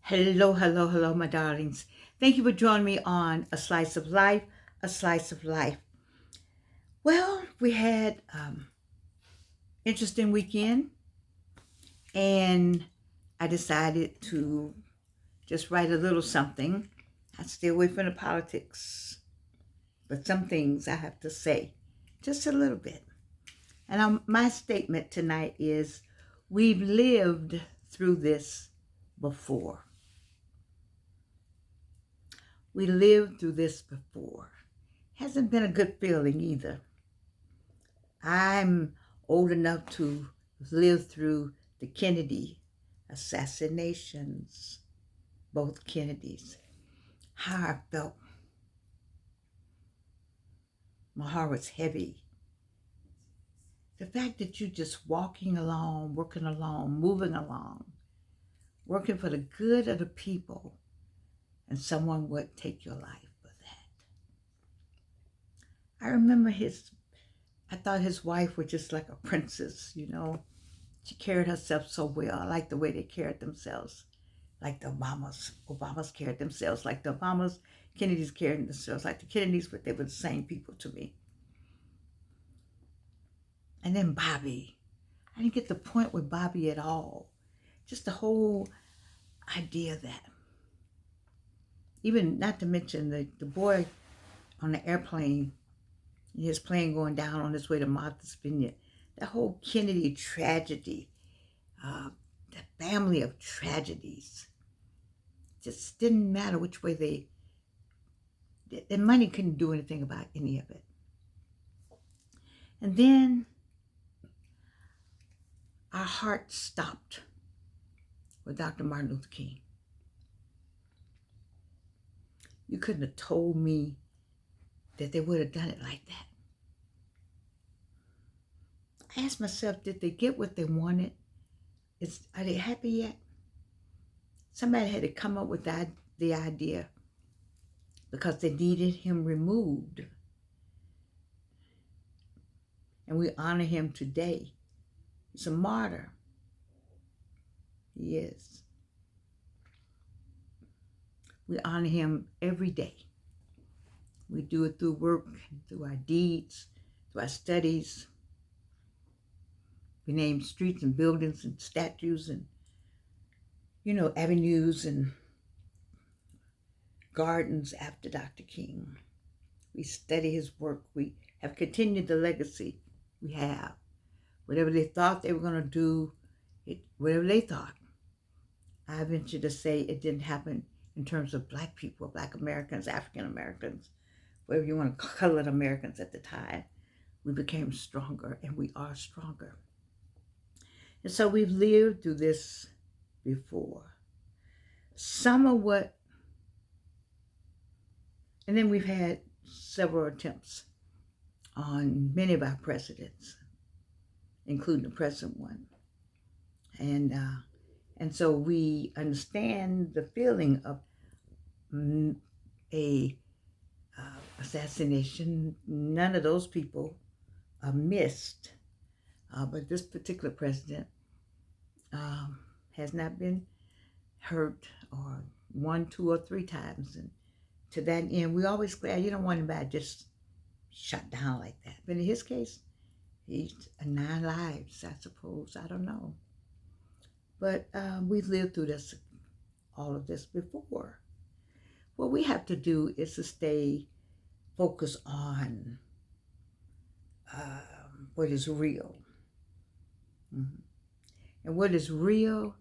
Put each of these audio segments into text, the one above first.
Hello, hello, hello, my darlings. Thank you for joining me on A Slice of Life, A Slice of Life. Well, we had interesting weekend, and I decided to just write a little something. I stay away from the politics, but some things I have to say, just a little bit. And my statement tonight is, we've lived through this before. We lived through this before. Hasn't been a good feeling either. I'm old enough to live through the Kennedy assassinations, both Kennedys. How I felt. My heart was heavy. The fact that you're just walking along, working along, moving along, working for the good of the people, and someone would take your life for that. I remember I thought his wife was just like a princess. She carried herself so well. I like the way they carried themselves, like the Obamas. Obamas carried themselves like the Obamas. Kennedys carried themselves like the Kennedys, but they were the same people to me. And then Bobby. I didn't get the point with Bobby at all. Just the whole idea that, even not to mention the boy on the airplane, his plane going down on his way to Martha's Vineyard. The whole Kennedy tragedy, the family of tragedies. Just didn't matter which way the money couldn't do anything about any of it. And then our heart stopped with Dr. Martin Luther King. You couldn't have told me that they would have done it like that. I asked myself, did they get what they wanted? Are they happy yet? Somebody had to come up with the idea because they needed him removed. And we honor him today. He's a martyr. He is. We honor him every day. We do it through work, through our deeds, through our studies. We name streets and buildings and statues and, avenues and gardens after Dr. King. We study his work. We have continued the legacy we have. Whatever they thought they were going to do, whatever they thought, I venture to say it didn't happen in terms of Black people, Black Americans, African Americans, whatever you want to call it, Americans at the time. We became stronger, and we are stronger. And so we've lived through this before. Some of what, and then we've had several attempts on many of our presidents, including the present one. And so we understand the feeling of a assassination. None of those people are missed, but this particular president has not been hurt or one, two, or three times. And to that end, we always glad you don't want anybody just shut down like that. But in his case, he's 9 lives, I suppose. I don't know. But we've lived through all of this before. What we have to do is to stay focused on what is real. Mm-hmm. And what is real,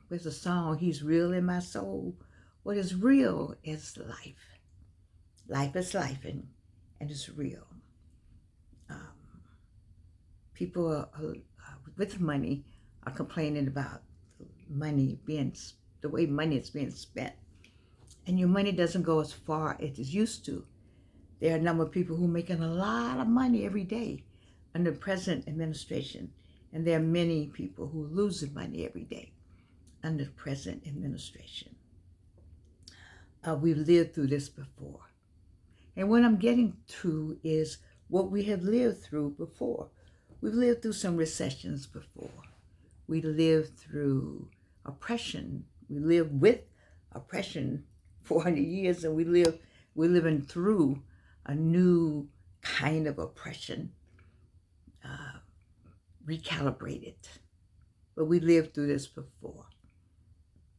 there's a song, He's Real in My Soul. What is real is life. Life is life, and it's real. People with money are complaining about the way money is being spent. And your money doesn't go as far as it used to. There are a number of people who are making a lot of money every day under the present administration. And there are many people who are losing money every day under the present administration. We've lived through this before. And what I'm getting to is what we have lived through before. We've lived through some recessions before. We lived through oppression. We lived with oppression 400 years, and we're living through a new kind of oppression, recalibrated. But we lived through this before.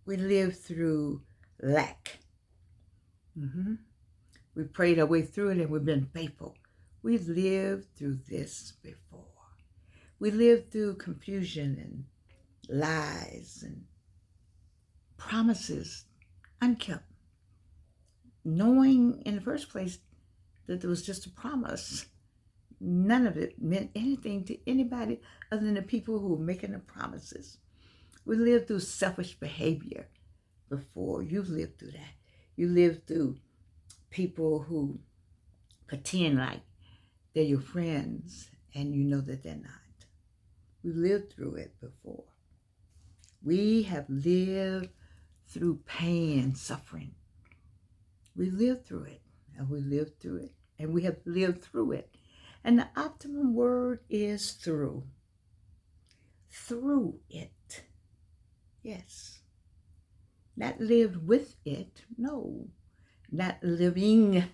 We lived through lack. We prayed our way through it, and we've been faithful. We've lived through this before. We lived through confusion and lies and promises unkept, knowing in the first place that there was just a promise. None of it meant anything to anybody other than the people who were making the promises. We lived through selfish behavior before. You've lived through that. You lived through people who pretend like they're your friends and you know that they're not. We lived through it before. We have lived through pain and suffering. We lived through it, and we lived through it, and we have lived through it. And the optimum word is through. Through it. Yes. Not lived with it, no. Not living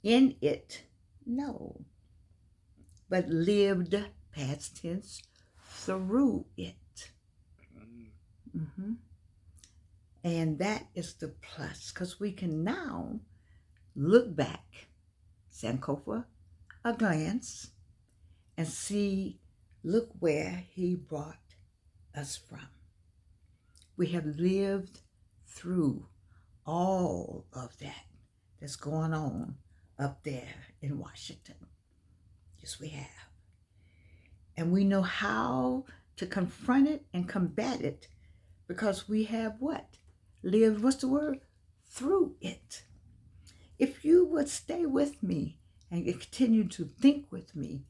in it, no. But lived, past tense, through it. And that is the plus, because we can now look back, Sankofa, a glance, and see, look where he brought us from. We have lived through all of that that's going on up there in Washington. Yes, we have. And we know how to confront it and combat it because we have what? Lived, what's the word? Through it. If you would stay with me and continue to think with me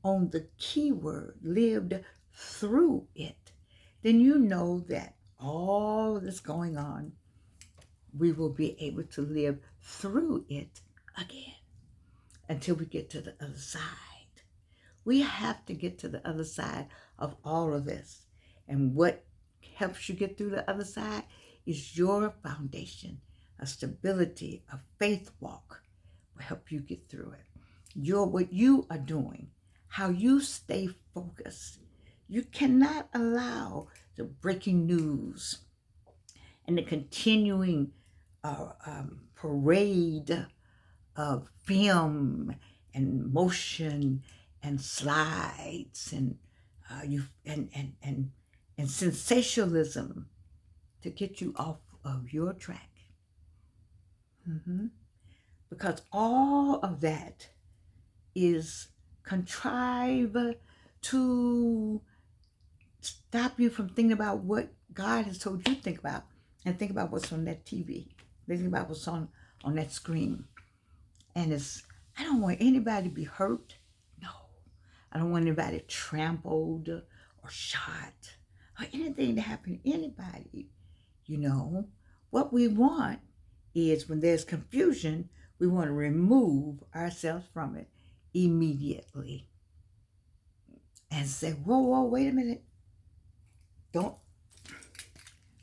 on the key word, lived through it, then you know that all that's going on, we will be able to live through it again until we get to the other side. We have to get to the other side of all of this. And what helps you get through the other side is your foundation, a stability, a faith walk will help you get through it. What you are doing, how you stay focused. You cannot allow the breaking news and the continuing parade of film and motion and slides and sensationalism to get you off of your track. Because all of that is contrived to stop you from thinking about what God has told you to think about, and think about what's on that TV. Think about what's on that screen. And I don't want anybody to be hurt. No. I don't want anybody trampled or shot or anything to happen to anybody. You know, what we want is when there's confusion, we want to remove ourselves from it immediately and say, whoa, wait a minute. Don't.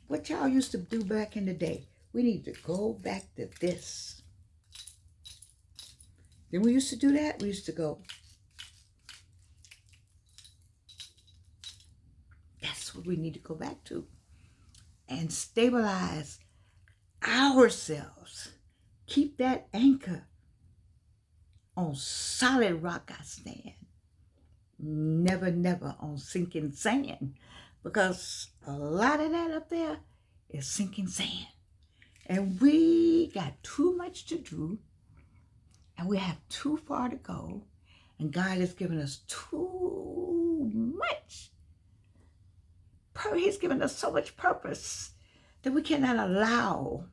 What y'all used to do back in the day, we need to go back to this. Then we used to do that. We used to go, that's what we need to go back to. And stabilize ourselves. Keep that anchor. On solid rock I stand. Never, never on sinking sand. Because a lot of that up there is sinking sand. And we got too much to do. And we have too far to go. And God has given us too much. He's given us so much purpose that we cannot allow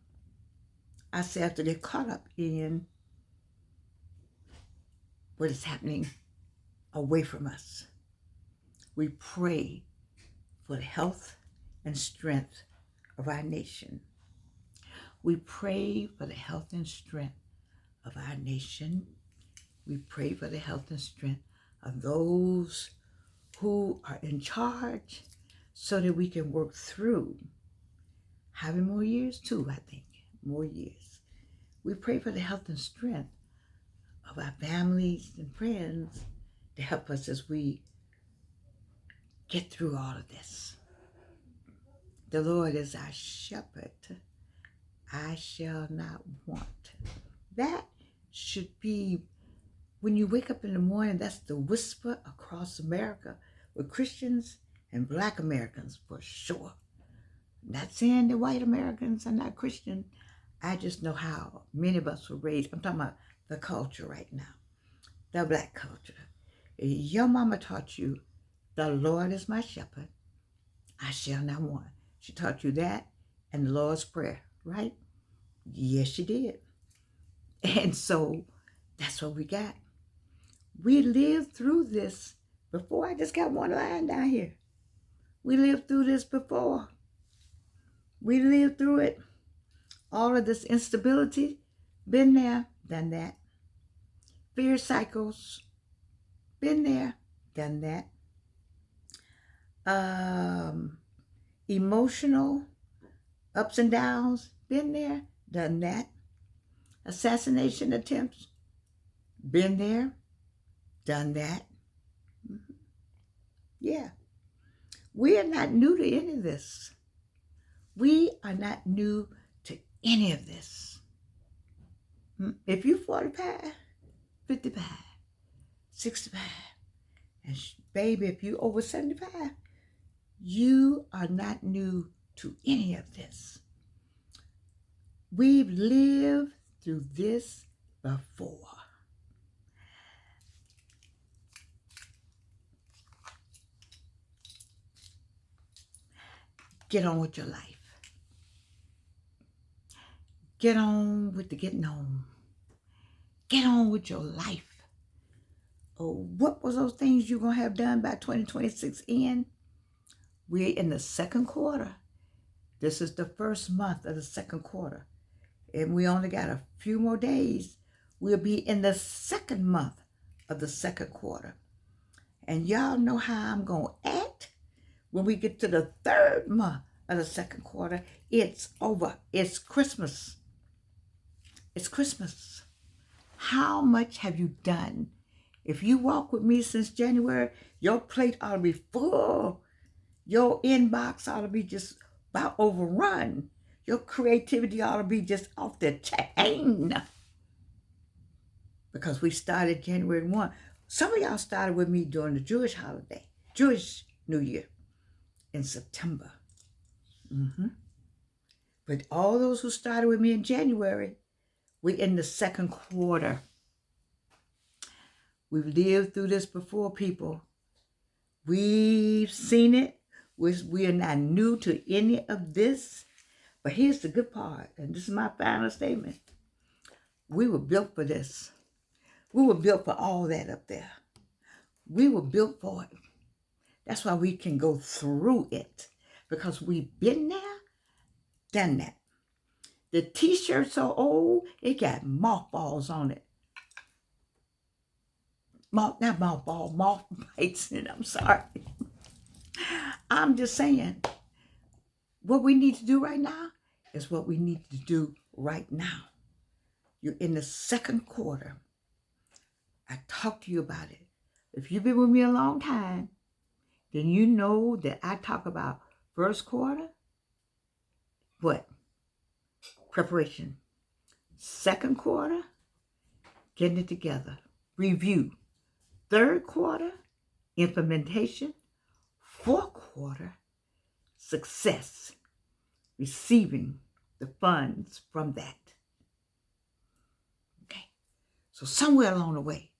ourselves to get caught up in what is happening away from us. We pray for the health and strength of our nation. We pray for the health and strength of our nation. We pray for the health and strength of those who are in charge so that we can work through having more years too, I think. More years. We pray for the health and strength of our families and friends to help us as we get through all of this. The Lord is our shepherd. I shall not want. That should be, when you wake up in the morning, that's the whisper across America with Christians and Black Americans for sure. Not saying the white Americans are not Christian. I just know how many of us were raised. I'm talking about the culture right now, the Black culture. Your mama taught you, the Lord is my shepherd, I shall not want. She taught you that and the Lord's Prayer, right? Yes, she did. And so that's what we got. We lived through this before. I just got one line down here. We lived through this before. We lived through it. All of this instability, been there, done that. Fear cycles, been there, done that. Emotional ups and downs, been there, done that. Assassination attempts, been there, done that. Yeah. We are not new to any of this. We are not new to any of this. If you're 45, 55, 65, and baby, if you're over 75, you are not new to any of this. We've lived through this before. Get on with your life. Get on with the getting on. Get on with your life. Oh, what was those things you're going to have done by 2026 in? We're in the second quarter. This is the first month of the second quarter. And we only got a few more days. We'll be in the second month of the second quarter. And y'all know how I'm going to act when we get to the third month of the second quarter. It's over. It's Christmas. It's Christmas. How much have you done? If you walk with me since January, your plate ought to be full. Your inbox ought to be just about overrun. Your creativity ought to be just off the chain. Because we started January 1. Some of y'all started with me during the Jewish holiday, Jewish New Year in September. But all those who started with me in January, we're in the second quarter. We've lived through this before, people. We've seen it. We are not new to any of this. But here's the good part, and this is my final statement. We were built for this. We were built for all that up there. We were built for it. That's why we can go through it, because we've been there, done that. The t-shirt's so old, it got mothballs on it. Not mothball, moth bites in it, I'm sorry. I'm just saying, what we need to do right now is what we need to do right now. You're in the second quarter. I talked to you about it. If you've been with me a long time, then you know that I talk about first quarter, what? Preparation. Second quarter, getting it together. Review. Third quarter, implementation. Fourth quarter, success. Receiving the funds from that. Okay. So somewhere along the way,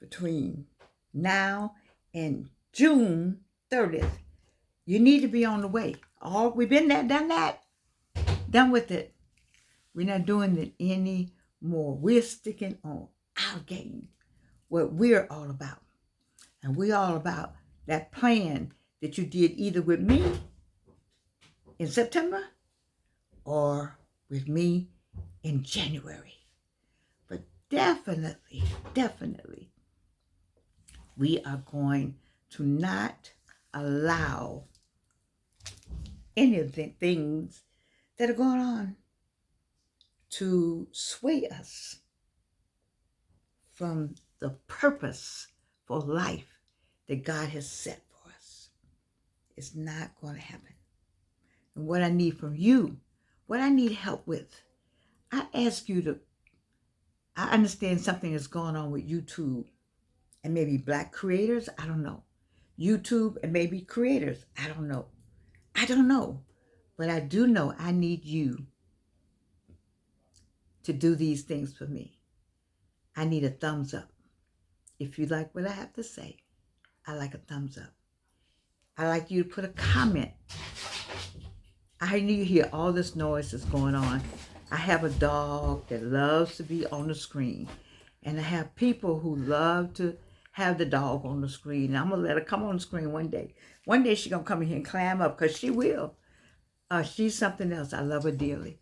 between now and June 30th, you need to be on the way. We've been there, done that, done with it. We're not doing it anymore. We're sticking on our game, what we're all about. And we're all about that plan that you did either with me in September or with me in January. But definitely, we are going to not allow any of the things that are going on to sway us from the purpose for life that God has set for us. It's not going to happen. And what I need from you, what I need help with, I ask you to, I understand something is going on with YouTube and maybe Black creators. I don't know. YouTube and maybe creators. I don't know. I don't know. But I do know I need you to do these things for me. I need a thumbs up. If you like what I have to say, I like a thumbs up. I like you to put a comment. I need you hear all this noise that's going on. I have a dog that loves to be on the screen. And I have people who love to have the dog on the screen. And I'm going to let her come on the screen one day. One day she's going to come in here and climb up because she will. She's something else. I love her dearly.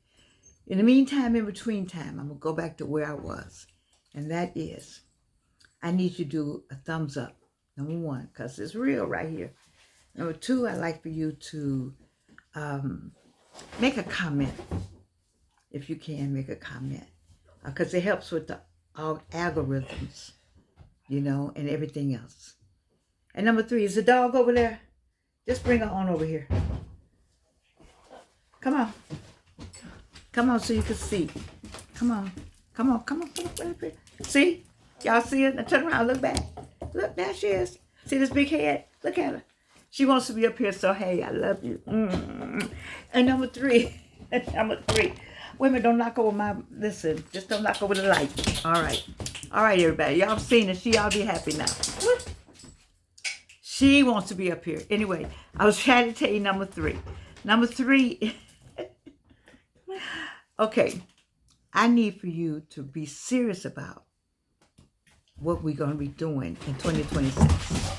In the meantime, in between time, I'm going to go back to where I was. And that is, I need you to do a thumbs up. Number one, because it's real right here. Number two, I'd like for you to make a comment. If you can, make a comment. Because it helps with the algorithms, you know, and everything else. And number three, is the dog over there? Just bring her on over here. Come on. Come on so you can see. Come on. Come on. Come on. Come on. See? Y'all see it? Now turn around. Look back. Look, there she is. See this big head? Look at her. She wants to be up here, so hey, I love you. And number three. Wait a minute, don't knock over my, listen, just don't knock over the light. All right. All right, everybody. Y'all seen it. She ought to be happy now. She wants to be up here. Anyway, I was trying to tell you number three. Number three. Okay. I need for you to be serious about what we're going to be doing in 2026.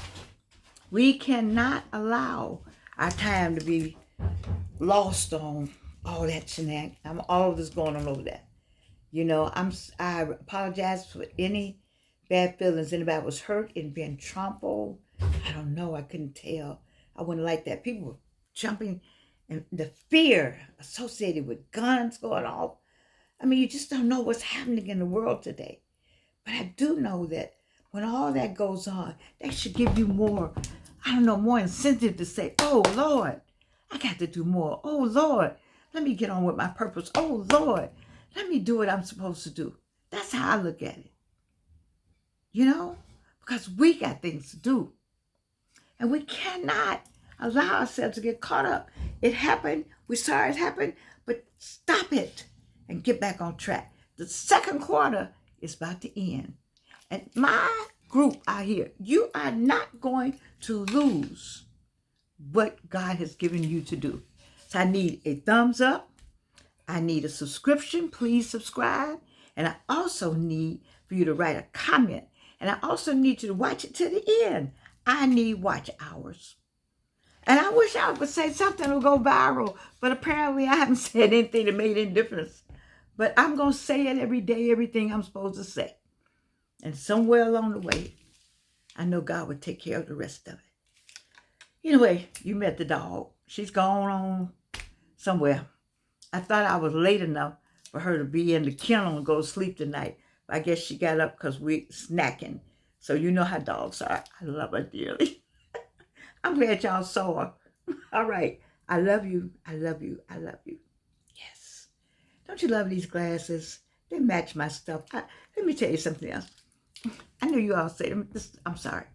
We cannot allow our time to be lost on all that shenanigans. All of this going on over there. You know, I apologize for any bad feelings. Anybody was hurt and being trampled. I don't know. I couldn't tell. I wouldn't like that. People were jumping, and the fear associated with guns going off. I mean, you just don't know what's happening in the world today. But I do know that when all that goes on, that should give you more, I don't know, more incentive to say, oh, Lord, I got to do more. Oh, Lord, let me get on with my purpose. Oh, Lord, let me do what I'm supposed to do. That's how I look at it. You know, because we got things to do. And we cannot allow ourselves to get caught up. It happened. We saw it happen, but stop it and get back on track. The second quarter is about to end. And my group out here, you are not going to lose what God has given you to do. So I need a thumbs up. I need a subscription. Please subscribe. And I also need for you to write a comment. And I also need you to watch it to the end. I need watch hours. And I wish I would say something that would go viral, but apparently I haven't said anything that made any difference. But I'm going to say it every day, everything I'm supposed to say. And somewhere along the way, I know God would take care of the rest of it. Anyway, you met the dog. She's gone on somewhere. I thought I was late enough for her to be in the kennel and go to sleep tonight. But I guess she got up because we're snacking. So you know how dogs are. I love her dearly. I'm glad y'all saw her. All right. I love you. I love you. I love you. Yes. Don't you love these glasses? They match my stuff. Let me tell you something else. I know you all say this. I'm sorry.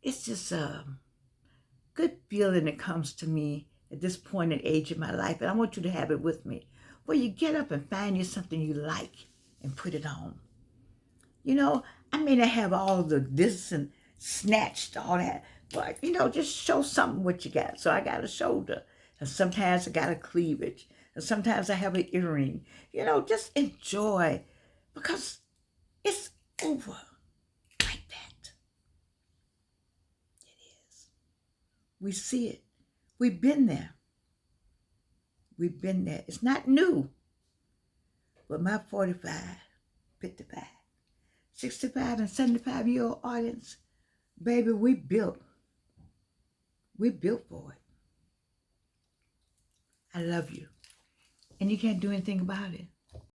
It's just a good feeling that comes to me at this point in age in my life. And I want you to have it with me. Where you get up and find you something you like and put it on. You know, I may not have all the this and snatched, all that. But, you know, just show something what you got. So I got a shoulder. And sometimes I got a cleavage. And sometimes I have an earring. You know, just enjoy. Because it's over like that. It is. We see it. We've been there. We've been there. It's not new. But my 45, 55, 65, and 75-year-old audience, baby, we built. We built for it. I love you. And you can't do anything about it.